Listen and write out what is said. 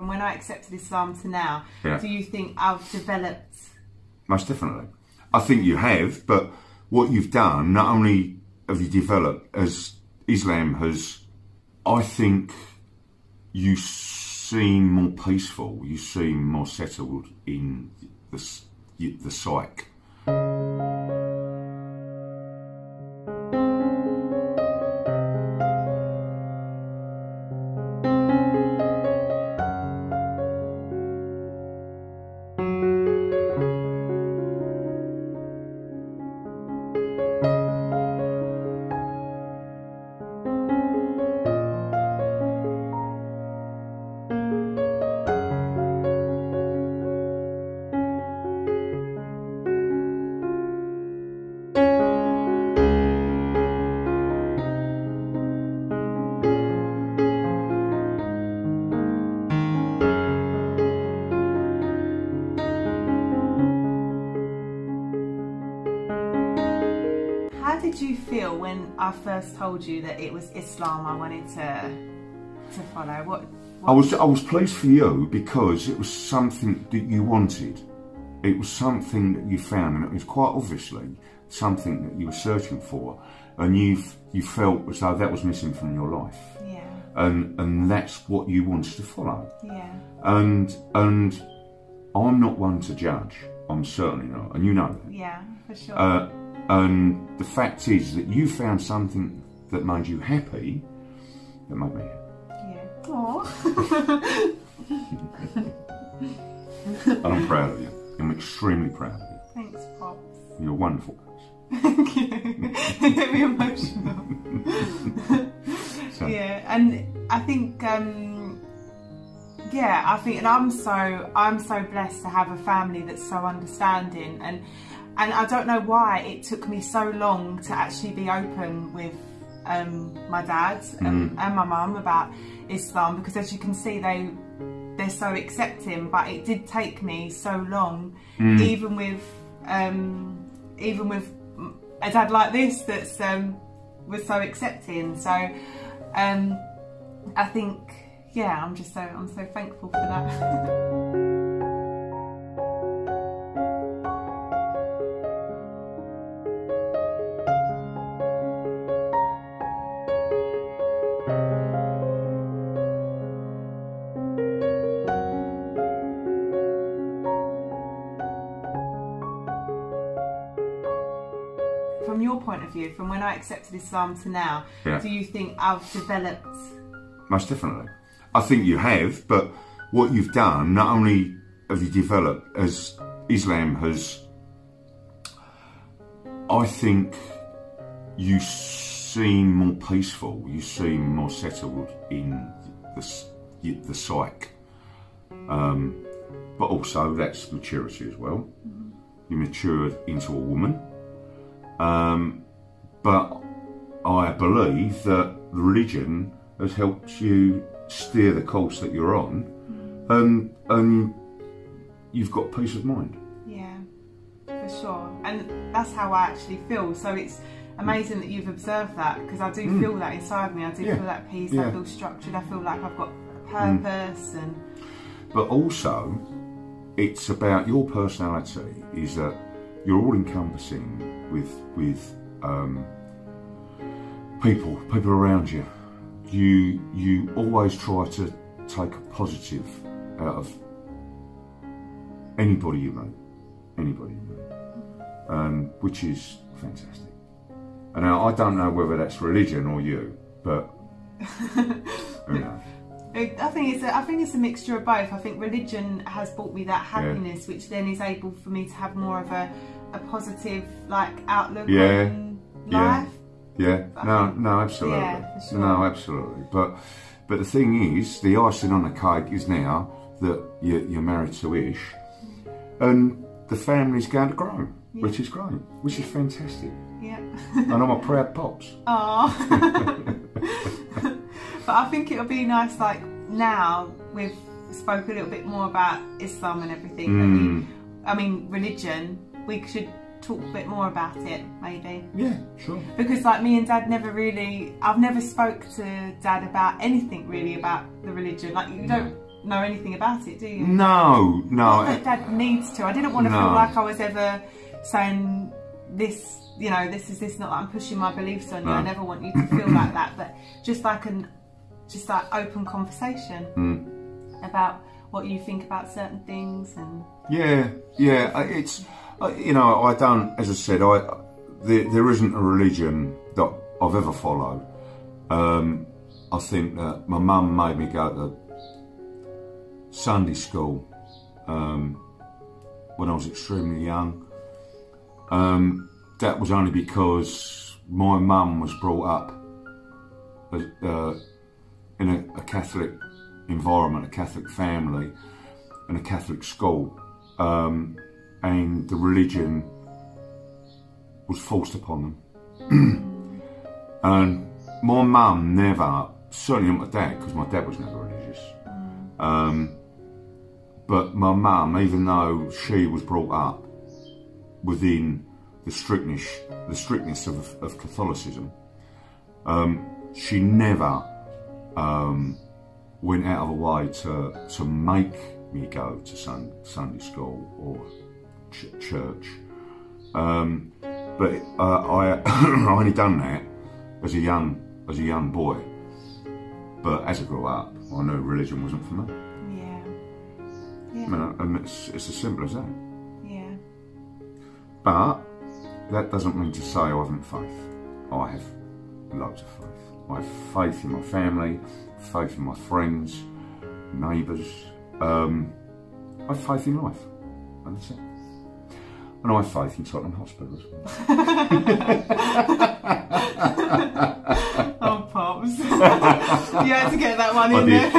From when I accepted Islam to now, Yeah. do you think I've developed? Most definitely. I think you have, but what you've done, not only have you developed as Islam has, I think you seem more peaceful, you seem more settled in the psyche. How did you feel when I first told you that it was Islam I wanted to follow? What I was pleased for you because it was something that you wanted. It was something that you found, and it was quite obviously something that you were searching for, and you felt as though that was missing from your life. Yeah. And that's what you wanted to follow. Yeah. And I'm not one to judge. I'm certainly not, and you know that. Yeah, for sure. And the fact is that you found something that made you happy, that made me happy. Yeah. Aww. And I'm proud of you. I'm extremely proud of you. Thanks, Pops. You're a wonderful person. Thank you. You get me emotional. So, Yeah, and I think, yeah, I think, and I'm so blessed to have a family that's so understanding, and I don't know why it took me so long to actually be open with my dad and my mum about Islam, because as you can see, they're so accepting, but it did take me so long, even with a dad like this that's was so accepting. So I think, yeah, I'm so thankful for that. From your point of view, from when I accepted Islam to now, Yeah. do you think I've developed? most definitely. I think you have, but what you've done, not only have you developed as Islam has, I think you seem more peaceful, you seem more settled in the psyche. But also that's maturity as well. You matured into a woman. But I believe that religion has helped you steer the course that you're on, and you've got peace of mind. Yeah, for sure. And that's how I actually feel. So it's amazing that you've observed that, because I do feel that inside me. I do feel that peace. I feel structured. I feel like I've got purpose. And But also, it's about your personality. Is that you're all encompassing with people around you. You always try to take a positive out of anybody you meet, which is fantastic. And now I don't know whether that's religion or you, but who knows? I think it's a mixture of both. I think religion has brought me that happiness, which then is able for me to have more of a positive outlook on life. Yeah, no, absolutely. Yeah, for sure. No, absolutely. But the thing is, the icing on the cake is now that you're married to Ish, and the family's going to grow, which is great, which is fantastic. Yeah. And I'm a proud pops. Oh. But I think it'll be nice, now we've spoke a little bit more about Islam and everything. I mean, religion. We should talk a bit more about it, maybe. Yeah, sure. Because me and Dad I've never spoke to Dad about anything really about the religion. You don't know anything about it, do you? No, Not no. that Dad needs to. I didn't want to No. feel like I was ever saying this, you know, this is this, not that I'm pushing my beliefs on you. No. I never want you to feel like that, but just like open conversation about what you think about certain things. And Yeah, it's you know, I don't, as I said, there isn't a religion that I've ever followed. I think that my mum made me go to Sunday school when I was extremely young. That was only because my mum was brought up in a Catholic environment, a Catholic family, and a Catholic school, and the religion was forced upon them. And my mum never, certainly not my dad, because my dad was never religious. But my mum, even though she was brought up within the strictness of Catholicism, she never went out of her way to make me go to Sunday school or church. But I I only done that as a young boy. But as I grew up, I knew religion wasn't for me. yeah, I mean, and it's as simple as that. yeah, But that doesn't mean to say I haven't faith. I have loads of faith. I have faith in my family, faith in my friends, neighbours. I have faith in life, and that's it. And I have faith in Tottenham Hospital as well. Oh, Pops. You had to get that one in there.